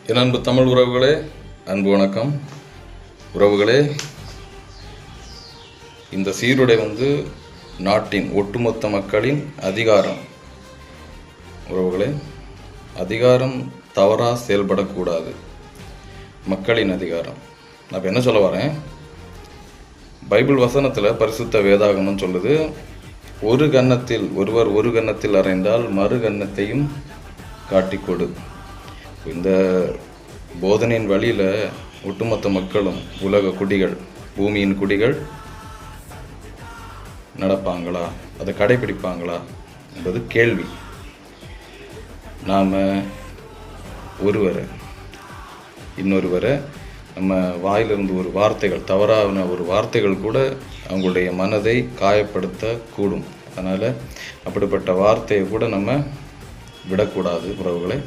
என் அன்பு தமிழ் உறவுகளே, அன்பு வணக்கம் உறவுகளே. இந்த சீருடை நாட்டின் ஒட்டுமொத்த மக்களின் அதிகாரம். உறவுகளே, அதிகாரம் தவறாக செயல்படக்கூடாது. மக்களின் அதிகாரம். நான் என்ன சொல்ல வரேன், பைபிள் வசனத்தில் பரிசுத்த வேதாகமம் சொல்லுது, ஒருவர் ஒரு கன்னத்தில் அறைந்தால் மறு கன்னத்தையும் காட்டிக்கொடு. இந்த போதனையின் வழியில் ஒட்டுமொத்த மக்களும், உலக குடிகள், பூமியின் குடிகள் நடப்பாங்களா, அதை கடைபிடிப்பாங்களா என்பது கேள்வி. நாம் இன்னொருவரை நம்ம வாயிலிருந்து ஒரு வார்த்தைகள், தவறான ஒரு வார்த்தைகள் கூட அவங்களுடைய மனதை காயப்படுத்தக்கூடும். அதனால் அப்படிப்பட்ட வார்த்தையை கூட நம்ம விடக்கூடாது உறவுகளை.